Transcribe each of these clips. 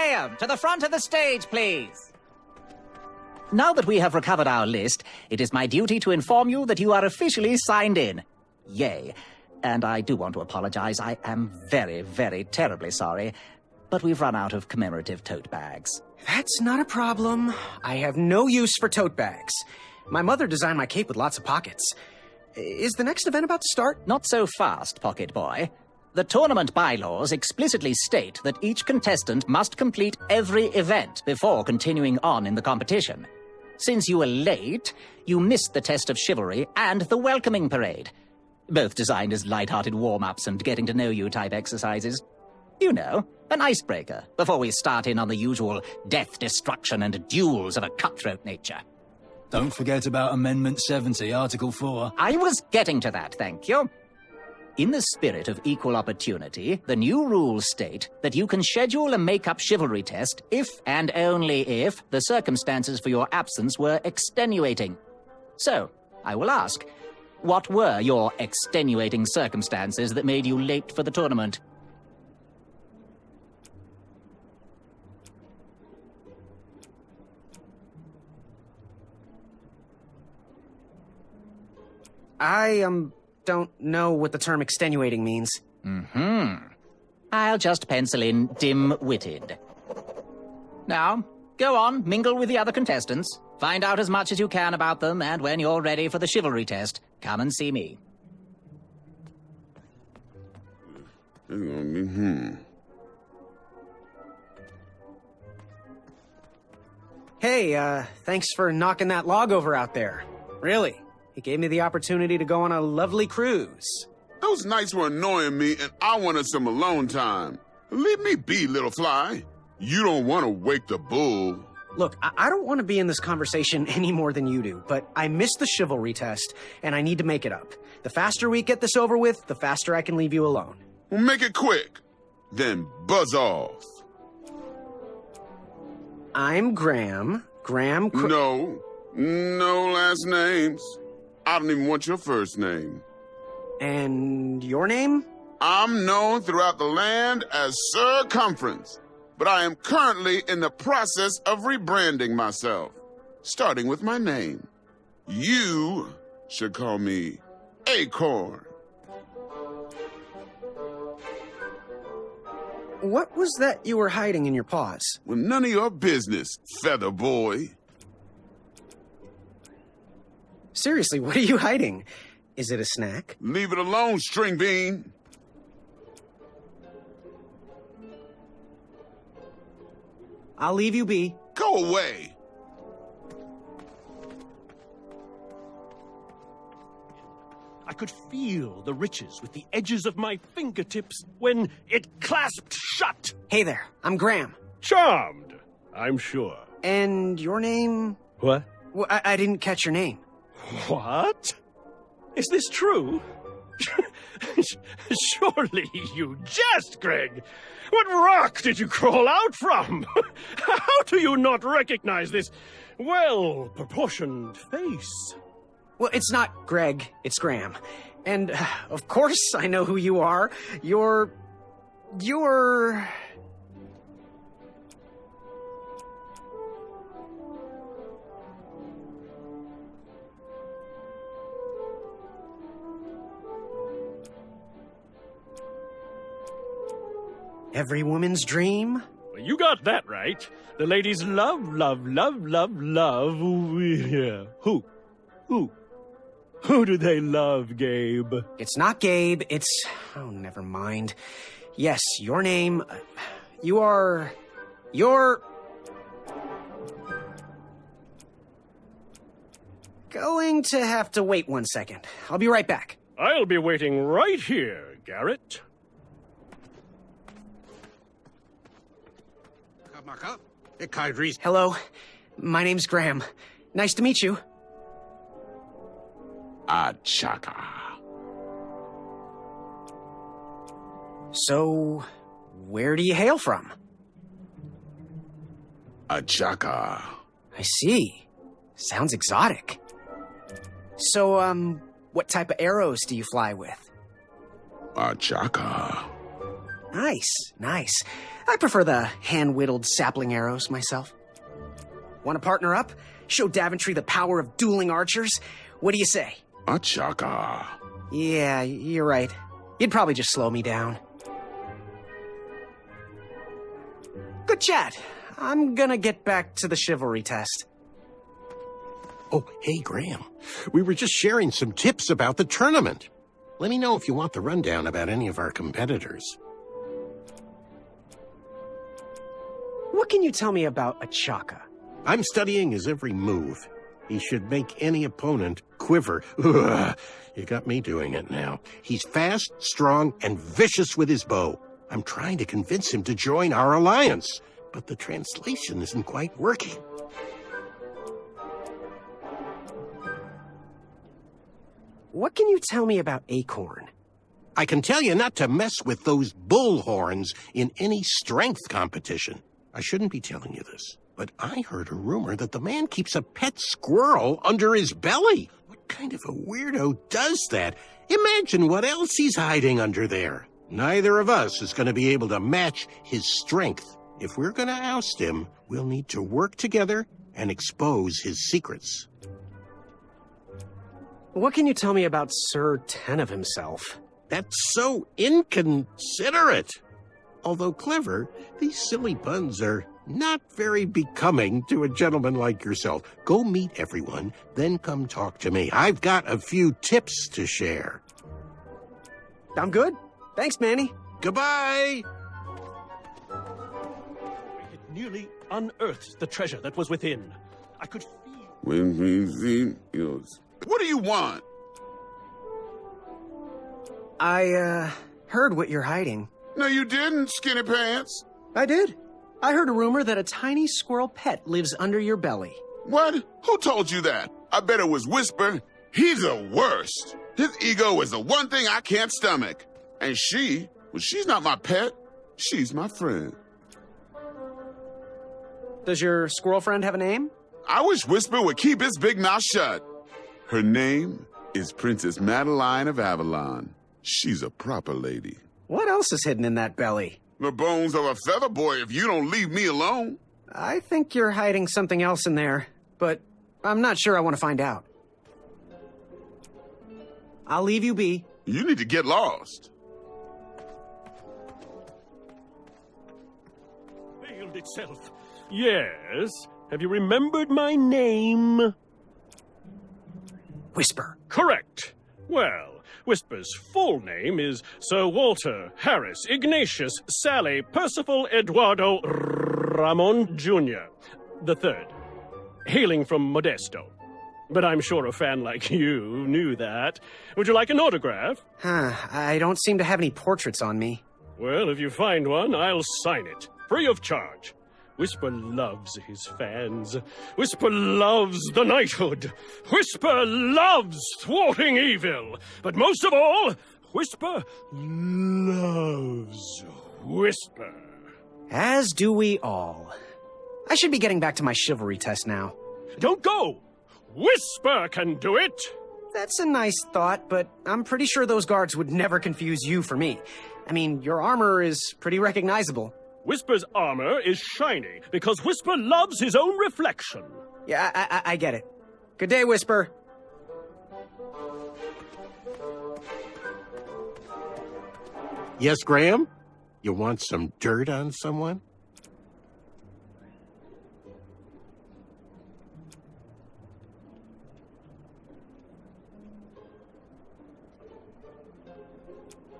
Graham, to the front of the stage, please. Now that we have recovered our list, it is my duty to inform you that you are officially signed in. Yay. And I do want to apologize. I am very, very terribly sorry. But we've run out of commemorative tote bags. That's not a problem. I have no use for tote bags. My mother designed my cape with lots of pockets. Is the next event about to start? Not so fast, Pocket Boy. The tournament bylaws explicitly state that each contestant must complete every event before continuing on in the competition. Since you were late, you missed the Test of Chivalry and the Welcoming Parade, both designed as light-hearted warm-ups and getting-to-know-you type exercises. You know, an icebreaker before we start in on the usual death, destruction, and duels of a cutthroat nature. Don't forget about Amendment 70, Article 4. I was getting to that, thank you. In the spirit of equal opportunity, the new rules state that you can schedule a make-up chivalry test if and only if the circumstances for your absence were extenuating. So, I will ask, what were your extenuating circumstances that made you late for the tournament? I, don't know what the term extenuating means. I'll just pencil in dim-witted. Now, go on, mingle with the other contestants. Find out as much as you can about them, and when you're ready for the chivalry test, come and see me. Hey, thanks for knocking that log over out there. Really. It gave me the opportunity to go on a lovely cruise. Those nights were annoying me, and I wanted some alone time. Leave me be, little fly. You don't want to wake the bull. Look, I don't want to be in this conversation any more than you do, but I missed the chivalry test, and I need to make it up. The faster we get this over with, the faster I can leave you alone. Well, make it quick. Then buzz off. I'm Graham. No last names. I don't even want your first name. And your name? I'm known throughout the land as Circumference, but I am currently in the process of rebranding myself, starting with my name. You should call me Acorn. What was that you were hiding in your paws? Well, none of your business, Feather Boy. Seriously, what are you hiding? Is it a snack? Leave it alone, String Bean. I'll leave you be. Go away. I could feel the riches with the edges of my fingertips when it clasped shut. Hey there, I'm Graham. Charmed, I'm sure. And your name? What? Well, I didn't catch your name. What? Is this true? Surely you jest, Greg. What rock did you crawl out from? How do you not recognize this well-proportioned face? Well, it's not Greg, it's Graham. And, of course, I know who you are. You're... Every woman's dream? Well, you got that right. The ladies love. Yeah. Who? Who do they love, Gabe? It's not Gabe, it's... Oh, never mind. Yes, your name... You're... Going to have to wait 1 second. I'll be right back. I'll be waiting right here, Garrett. Hello, my name's Graham. Nice to meet you. Achaka. So, where do you hail from? Achaka. I see. Sounds exotic. So, what type of arrows do you fly with? Achaka. Nice, nice. I prefer the hand-whittled sapling arrows myself. Want to partner up? Show Daventry the power of dueling archers? What do you say? A chaka. Yeah, you're right. You'd probably just slow me down. Good chat. I'm gonna get back to the chivalry test. Oh, hey, Graham. We were just sharing some tips about the tournament. Let me know if you want the rundown about any of our competitors. What can you tell me about a chaka? I'm studying his every move. He should make any opponent quiver. Ugh, you got me doing it now. He's fast, strong, and vicious with his bow. I'm trying to convince him to join our alliance, but the translation isn't quite working. What can you tell me about Acorn? I can tell you not to mess with those bull horns in any strength competition. I shouldn't be telling you this, but I heard a rumor that the man keeps a pet squirrel under his belly. What kind of a weirdo does that? Imagine what else he's hiding under there. Neither of us is going to be able to match his strength. If we're going to oust him, we'll need to work together and expose his secrets. What can you tell me about Sir Tenov himself? That's so inconsiderate. Although clever, these silly puns are not very becoming to a gentleman like yourself. Go meet everyone, then come talk to me. I've got a few tips to share. I'm good. Thanks, Manny. Goodbye! We had nearly unearthed the treasure that was within. I could feel... When we see yours. What do you want? I, heard what you're hiding. No, you didn't, Skinny Pants. I did. I heard a rumor that a tiny squirrel pet lives under your belly. What? Who told you that? I bet it was Whisper. He's the worst. His ego is the one thing I can't stomach. And she's not my pet. She's my friend. Does your squirrel friend have a name? I wish Whisper would keep his big mouth shut. Her name is Princess Madeline of Avalon. She's a proper lady. What else is hidden in that belly? The bones of a feather boy if you don't leave me alone. I think you're hiding something else in there, but I'm not sure I want to find out. I'll leave you be. You need to get lost. Veiled itself. Yes. Have you remembered my name? Whisper. Correct. Well, Whisper's full name is Sir Walter Harris Ignatius Sally Percival Eduardo Ramon Jr. the Third, hailing from Modesto. But I'm sure a fan like you knew that. Would you like an autograph? I don't seem to have any portraits on me. Well, if you find one, I'll sign it, free of charge. Whisper loves his fans. Whisper loves the knighthood. Whisper loves thwarting evil. But most of all, Whisper loves Whisper. As do we all. I should be getting back to my chivalry test now. Don't go! Whisper can do it! That's a nice thought, but I'm pretty sure those guards would never confuse you for me. I mean, your armor is pretty recognizable. Whisper's armor is shiny because Whisper loves his own reflection. Yeah, I get it. Good day, Whisper. Yes, Graham? You want some dirt on someone?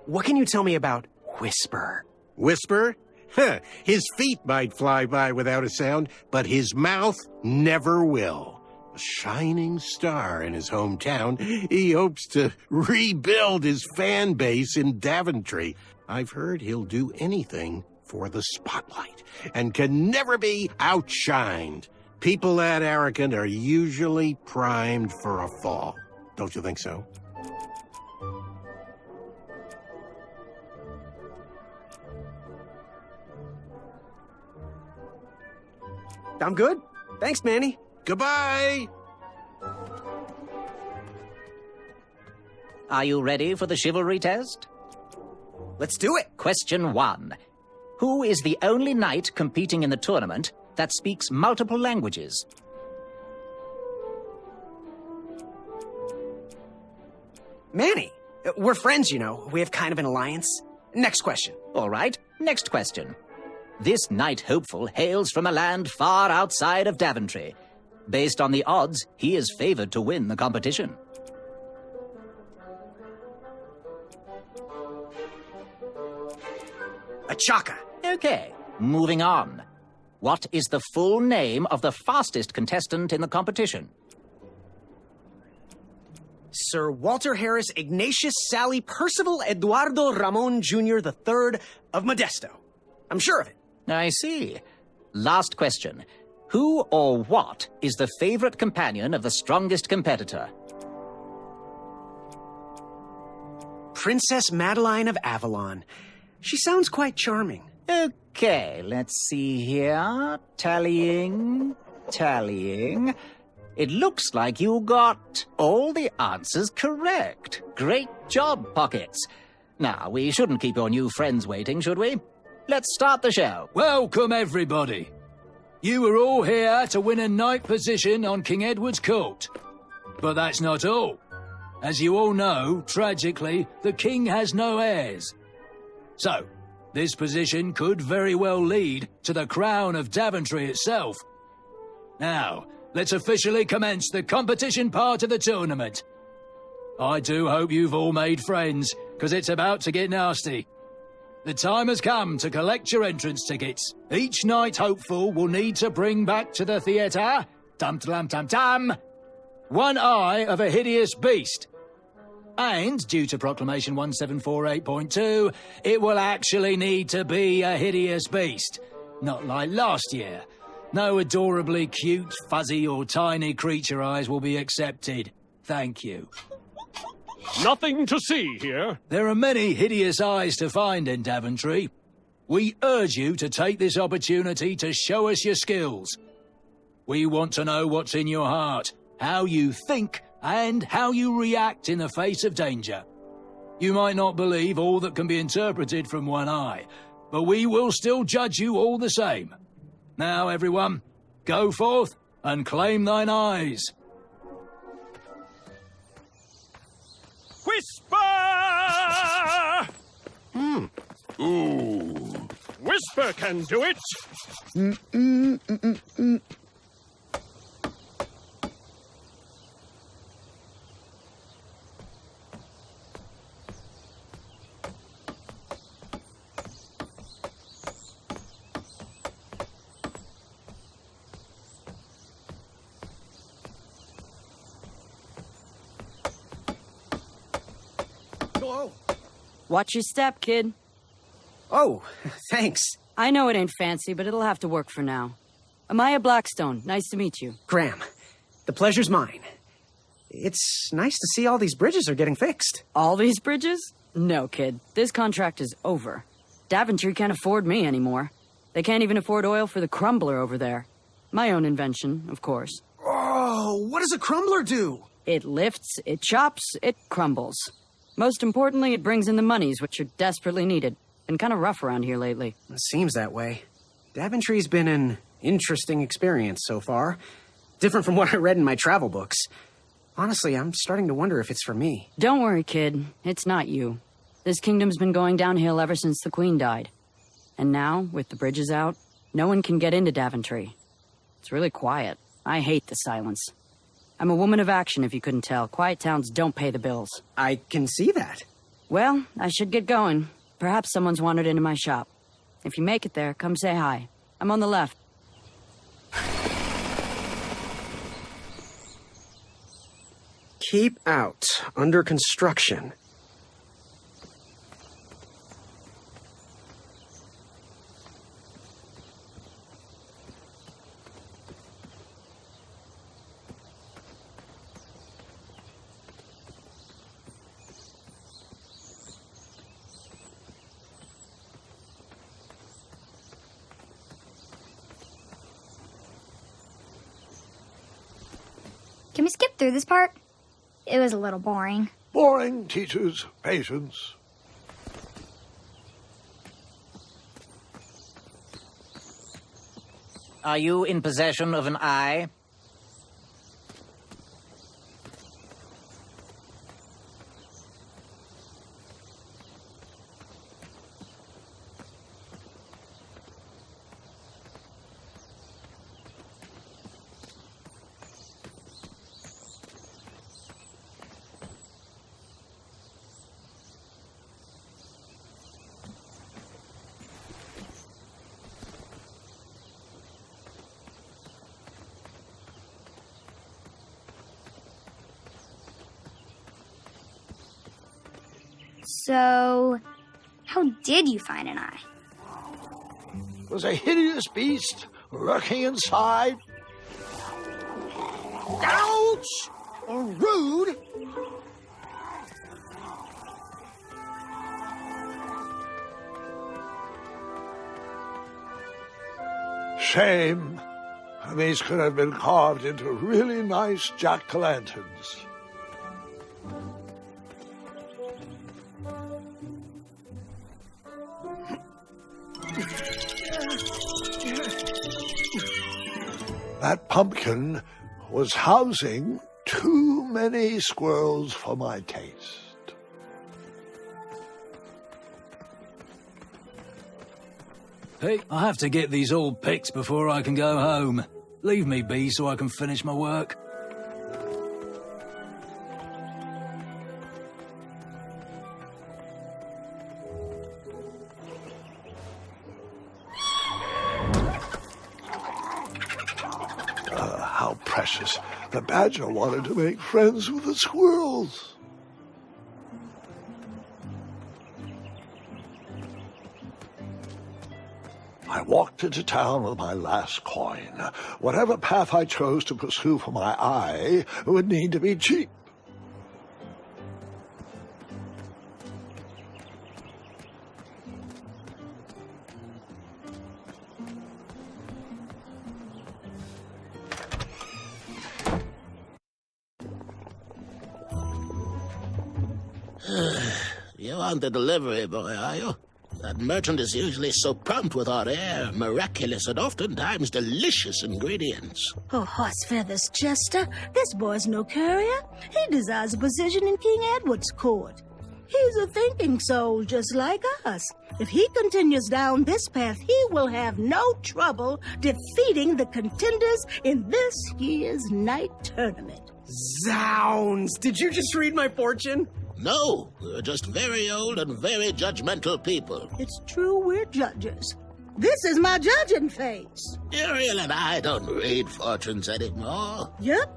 What can you tell me about Whisper? Whisper? Huh, his feet might fly by without a sound, but his mouth never will. A shining star in his hometown, he hopes to rebuild his fan base in Daventry. I've heard he'll do anything for the spotlight and can never be outshined. People that arrogant are usually primed for a fall. Don't you think so? I'm good. Thanks, Manny. Goodbye! Are you ready for the chivalry test? Let's do it. Question 1. Who is the only knight competing in the tournament that speaks multiple languages? Manny. We're friends, you know. We have kind of an alliance. Next question. All right, next question. This knight hopeful hails from a land far outside of Daventry. Based on the odds, he is favored to win the competition. A Chaka. Okay, moving on. What is the full name of the fastest contestant in the competition? Sir Walter Harris Ignatius Sally Percival Eduardo Ramon Jr. III of Modesto. I'm sure of it. I see. Last question. Who or what is the favorite companion of the strongest competitor? Princess Madeline of Avalon. She sounds quite charming. Okay, let's see here. Tallying. It looks like you got all the answers correct. Great job, Pockets. Now, we shouldn't keep your new friends waiting, should we? Let's start the show. Welcome, everybody. You are all here to win a knight position on King Edward's court. But that's not all. As you all know, tragically, the king has no heirs. So, this position could very well lead to the crown of Daventry itself. Now, let's officially commence the competition part of the tournament. I do hope you've all made friends, because it's about to get nasty. The time has come to collect your entrance tickets. Each knight hopeful will need to bring back to the theatre, dum-dum-dum-dum, one eye of a hideous beast. And, due to Proclamation 1748.2, it will actually need to be a hideous beast. Not like last year. No adorably cute, fuzzy or tiny creature eyes will be accepted. Thank you. Nothing to see here. There are many hideous eyes to find in Daventry. We urge you to take this opportunity to show us your skills. We want to know what's in your heart, how you think, and how you react in the face of danger. You might not believe all that can be interpreted from one eye, but we will still judge you all the same. Now, everyone, go forth and claim thine eyes. Whisper! Ooh. Whisper can do it. Hello. Watch your step, kid. Oh, thanks. I know it ain't fancy, but it'll have to work for now. Amaya Blackstone, nice to meet you. Graham, the pleasure's mine. It's nice to see all these bridges are getting fixed. All these bridges? No, kid. This contract is over. Daventry can't afford me anymore. They can't even afford oil for the crumbler over there. My own invention, of course. Oh, what does a crumbler do? It lifts, it chops, it crumbles. Most importantly, it brings in the monies, which are desperately needed. Been kind of rough around here lately. It seems that way. Daventry's been an interesting experience so far. Different from what I read in my travel books. Honestly, I'm starting to wonder if it's for me. Don't worry, kid. It's not you. This kingdom's been going downhill ever since the Queen died. And now, with the bridges out, no one can get into Daventry. It's really quiet. I hate the silence. I'm a woman of action, if you couldn't tell. Quiet towns don't pay the bills. I can see that. Well, I should get going. Perhaps someone's wandered into my shop. If you make it there, come say hi. I'm on the left. Keep out. Under construction. Can we skip through this part? It was a little boring. Boring teaches patience. Are you in possession of an eye? So, how did you find an eye? It was a hideous beast lurking inside. Ouch! Rude! Shame. These could have been carved into really nice jack-o'-lanterns. That pumpkin was housing too many squirrels for my taste. Hey, I have to get these all picked before I can go home. Leave me be so I can finish my work. How precious. The badger wanted to make friends with the squirrels. I walked into town with my last coin. Whatever path I chose to pursue for my eye would need to be cheap. You aren't the delivery boy, are you? That merchant is usually so prompt with our rare, miraculous, and oftentimes delicious ingredients. Oh, horse feathers, Chester. This boy's no courier. He desires a position in King Edward's court. He's a thinking soul just like us. If he continues down this path, he will have no trouble defeating the contenders in this year's night tournament. Zounds! Did you just read my fortune? No, we're just very old and very judgmental people. It's true we're judges. This is my judging face. Ariel and I don't read fortunes anymore. Yep.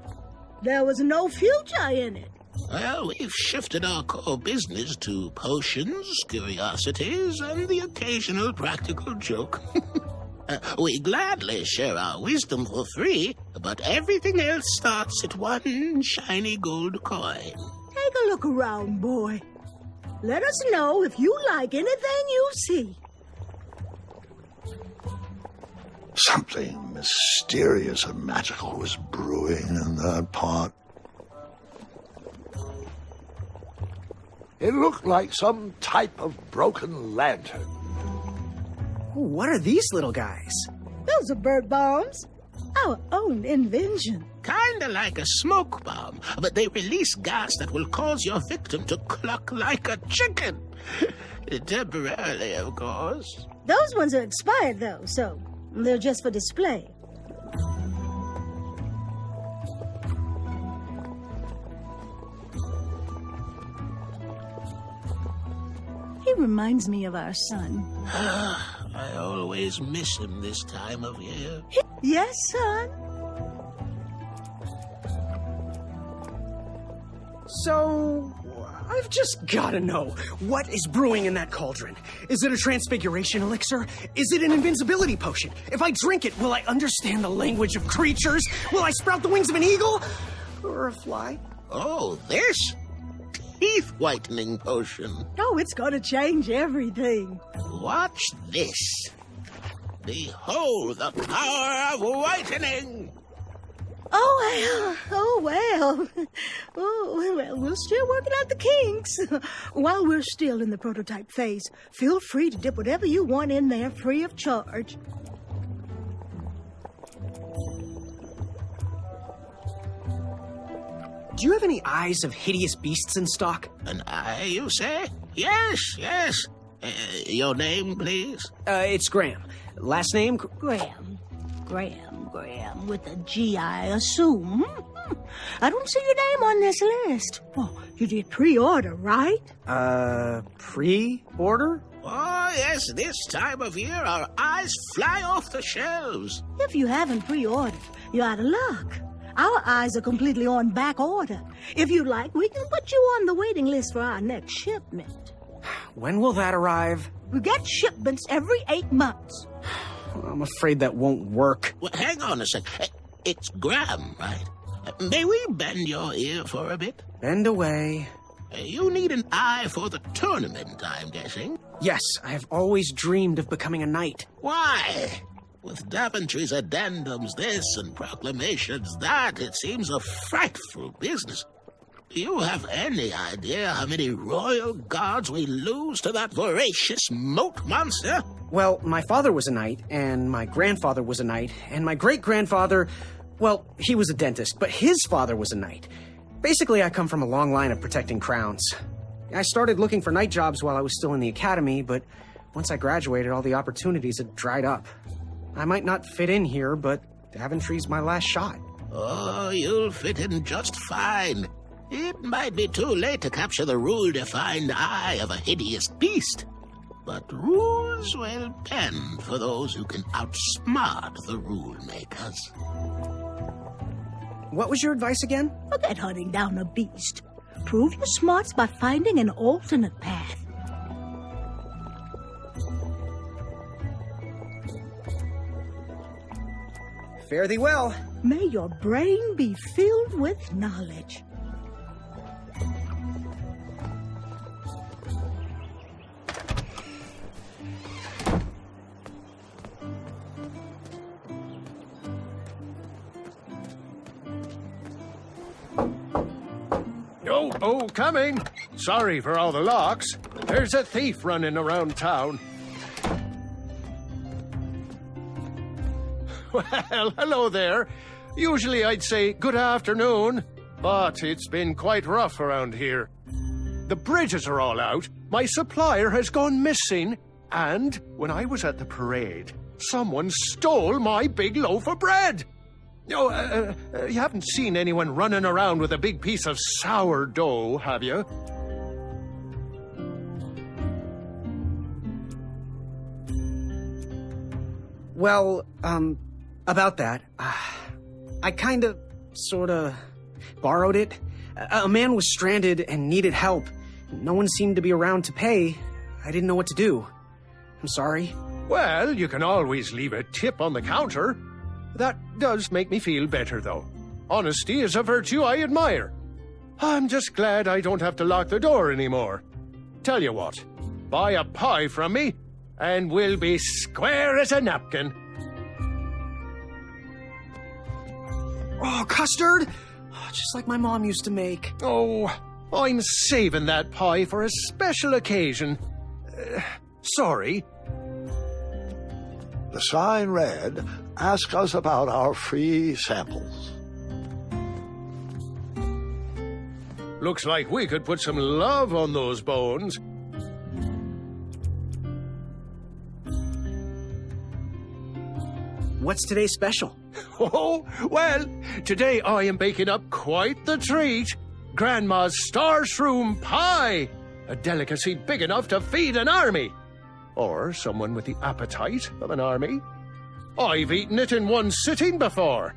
There was no future in it. Well, we've shifted our core business to potions, curiosities, and the occasional practical joke. We gladly share our wisdom for free, but everything else starts at one shiny gold coin. Take a look around, boy. Let us know if you like anything you see. Something mysterious and magical was brewing in that pot. It looked like some type of broken lantern. Ooh, what are these little guys? Those are bird bombs. Our own invention. Kinda like a smoke bomb, but they release gas that will cause your victim to cluck like a chicken. Temporarily, of course. Those ones are expired, though, so they're just for display. He reminds me of our son. I always miss him this time of year. Yes, son. So, I've just gotta know, what is brewing in that cauldron? Is it a transfiguration elixir? Is it an invincibility potion? If I drink it, will I understand the language of creatures? Will I sprout the wings of an eagle? Or a fly? Oh, this? Teeth whitening potion. Oh, it's gonna change everything. Watch this. Behold the power of whitening. Oh, well. Oh, well, we're still working out the kinks. While we're still in the prototype phase, feel free to dip whatever you want in there free of charge. do you have any eyes of hideous beasts in stock? An eye, you say? Yes, yes. Your name, please? It's Graham. Last name? Graham, with a G, I assume. I don't see your name on this list. Oh, you did pre-order, right? Pre-order? Oh, yes, this time of year our eyes fly off the shelves. If you haven't pre-ordered, you're out of luck. Our eyes are completely on back order. If you'd like, we can put you on the waiting list for our next shipment. When will that arrive? We get shipments every 8 months. I'm afraid that won't work. Well, hang on a sec. It's Graham, right? May we bend your ear for a bit? Bend away. You need an eye for the tournament, I'm guessing. Yes, I have always dreamed of becoming a knight. Why? With Daventry's addendums this and proclamations that, it seems a frightful business. Do you have any idea how many royal guards we lose to that voracious moat monster? Well, my father was a knight, and my grandfather was a knight, and my great-grandfather, well, he was a dentist, but his father was a knight. Basically, I come from a long line of protecting crowns. I started looking for knight jobs while I was still in the academy, but once I graduated, all the opportunities had dried up. I might not fit in here, but Daventry's my last shot. Oh, you'll fit in just fine. It might be too late to capture the rule-defined eye of a hideous beast, but rules will bend for those who can outsmart the rule-makers. What was your advice again? Forget hunting down a beast. Prove your smarts by finding an alternate path. Fare thee well. May your brain be filled with knowledge. Oh, coming. Sorry for all the locks. There's a thief running around town. Well, hello there. Usually I'd say good afternoon, but it's been quite rough around here. The bridges are all out, my supplier has gone missing, and when I was at the parade, someone stole my big loaf of bread. Oh, you haven't seen anyone running around with a big piece of sourdough, have you? Well, about that, I kinda, sorta, borrowed it. A man was stranded and needed help. No one seemed to be around to pay. I didn't know what to do. I'm sorry. Well, you can always leave a tip on the counter. That does make me feel better, though. Honesty is a virtue I admire. I'm just glad I don't have to lock the door anymore. Tell you what, buy a pie from me, and we'll be square as a napkin. Oh, custard! Oh, just like my mom used to make. Oh, I'm saving that pie for a special occasion. Sorry. The sign read, "Ask us about our free samples." Looks like we could put some love on those bones. What's today's special? Oh, well, today I am baking up quite the treat. Grandma's Starshroom Pie, a delicacy big enough to feed an army. Or someone with the appetite of an army. I've eaten it in one sitting before.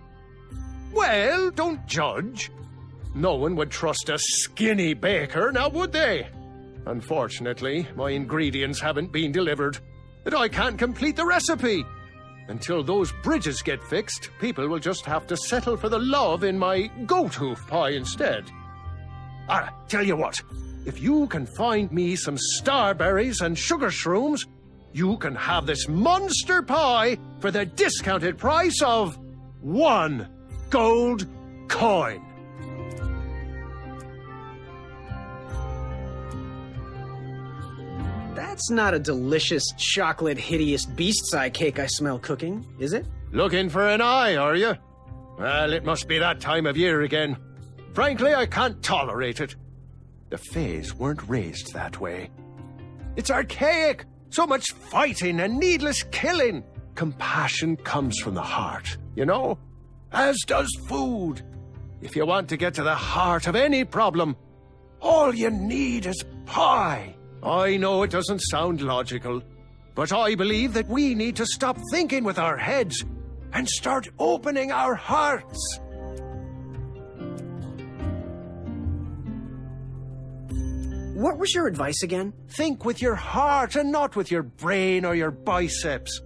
Well, don't judge. No one would trust a skinny baker, now would they? Unfortunately, my ingredients haven't been delivered, and I can't complete the recipe. Until those bridges get fixed, people will just have to settle for the love in my goat hoof pie instead. Tell you what, if you can find me some starberries and sugar shrooms, you can have this monster pie for the discounted price of 1 gold coin. That's not a delicious chocolate hideous beast's eye cake I smell cooking, is it? Looking for an eye, are you? Well, it must be that time of year again. Frankly, I can't tolerate it. The Fays weren't raised that way. It's archaic. So much fighting and needless killing. Compassion comes from the heart, you know? As does food. If you want to get to the heart of any problem, all you need is pie. I know it doesn't sound logical, but I believe that we need to stop thinking with our heads and start opening our hearts. What was your advice again? Think with your heart and not with your brain or your biceps.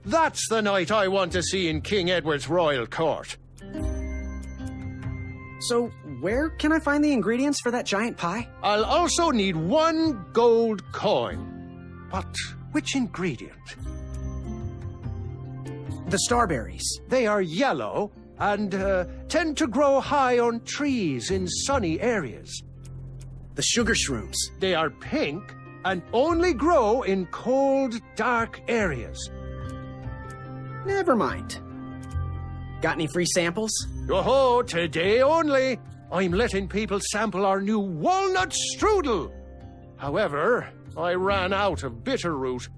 That's the knight I want to see in King Edward's royal court. So, where can I find the ingredients for that giant pie? I'll also need 1 gold coin. But which ingredient? The starberries. They are yellow and tend to grow high on trees in sunny areas. The sugar shrooms. They are pink and only grow in cold, dark areas. Never mind. Got any free samples? Oh, today only. I'm letting people sample our new walnut strudel. However, I ran out of bitterroot.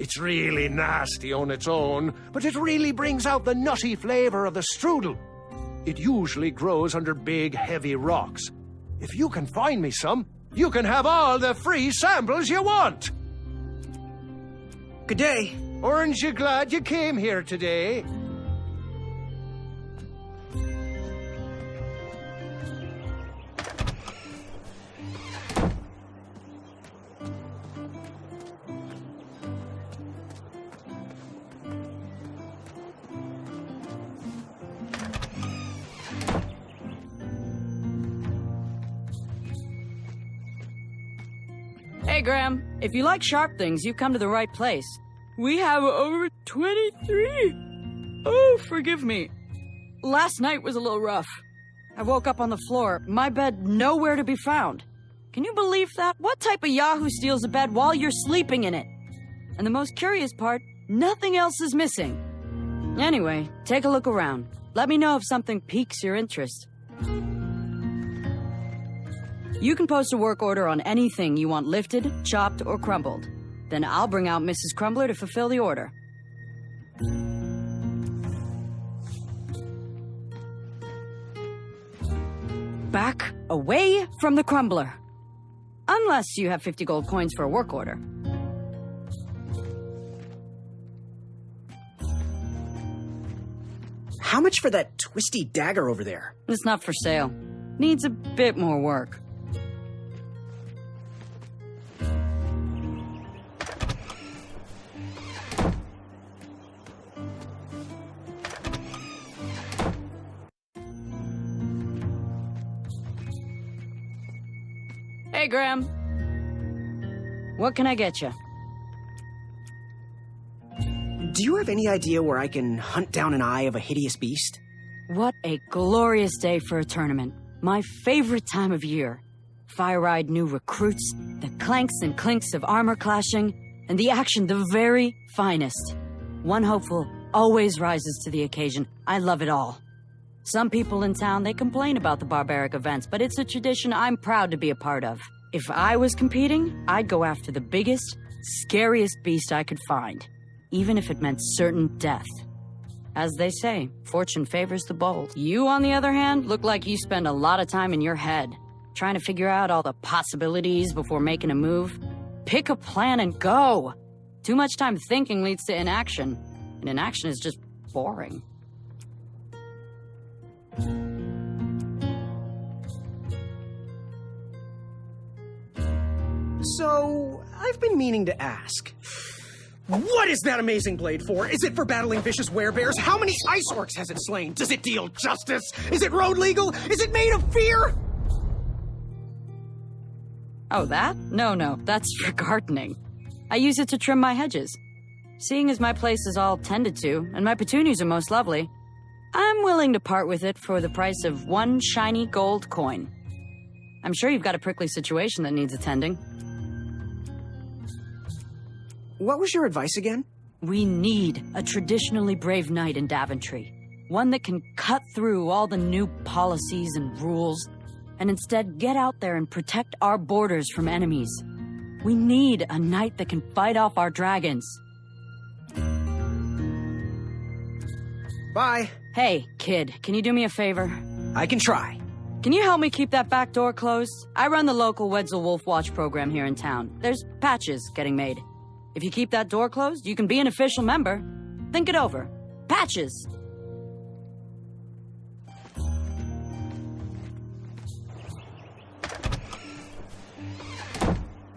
It's really nasty on its own, but it really brings out the nutty flavor of the strudel. It usually grows under big, heavy rocks. If you can find me some, you can have all the free samples you want. Good day. Aren't you glad you came here today? Hey, Graham. If you like sharp things, you've come to the right place. We have over 23. Oh, forgive me. Last night was a little rough. I woke up on the floor, my bed nowhere to be found. Can you believe that? What type of yahoo steals a bed while you're sleeping in it? And the most curious part, nothing else is missing. Anyway, take a look around. Let me know if something piques your interest. You can post a work order on anything you want lifted, chopped, or crumbled. Then I'll bring out Mrs. Crumbler to fulfill the order. Back away from the Crumbler. Unless you have 50 gold coins for a work order. How much for that twisty dagger over there? It's not for sale. Needs a bit more work. Hey, Graham. What can I get you? Do you have any idea where I can hunt down an eye of a hideous beast? What a glorious day for a tournament. My favorite time of year. Fire-eyed new recruits, the clanks and clinks of armor clashing, and the action the very finest. One hopeful always rises to the occasion. I love it all. Some people in town, they complain about the barbaric events, but it's a tradition I'm proud to be a part of. If I was competing, I'd go after the biggest, scariest beast I could find, even if it meant certain death. As they say, fortune favors the bold. You, on the other hand, look like you spend a lot of time in your head, trying to figure out all the possibilities before making a move. Pick a plan and go! Too much time thinking leads to inaction, and inaction is just boring. So, I've been meaning to ask. What is that amazing blade for? Is it for battling vicious werebears? How many ice orcs has it slain? Does it deal justice? Is it road legal? Is it made of fear? Oh, that? No, that's for gardening. I use it to trim my hedges. Seeing as my place is all tended to, and my petunias are most lovely, I'm willing to part with it for the price of 1 shiny gold coin. I'm sure you've got a prickly situation that needs attending. What was your advice again? We need a traditionally brave knight in Daventry. One that can cut through all the new policies and rules and instead get out there and protect our borders from enemies. We need a knight that can fight off our dragons. Bye. Hey, kid, can you do me a favor? I can try. Can you help me keep that back door closed? I run the local Wetzel Wolf Watch program here in town. There's patches getting made. If you keep that door closed, you can be an official member. Think it over. Patches!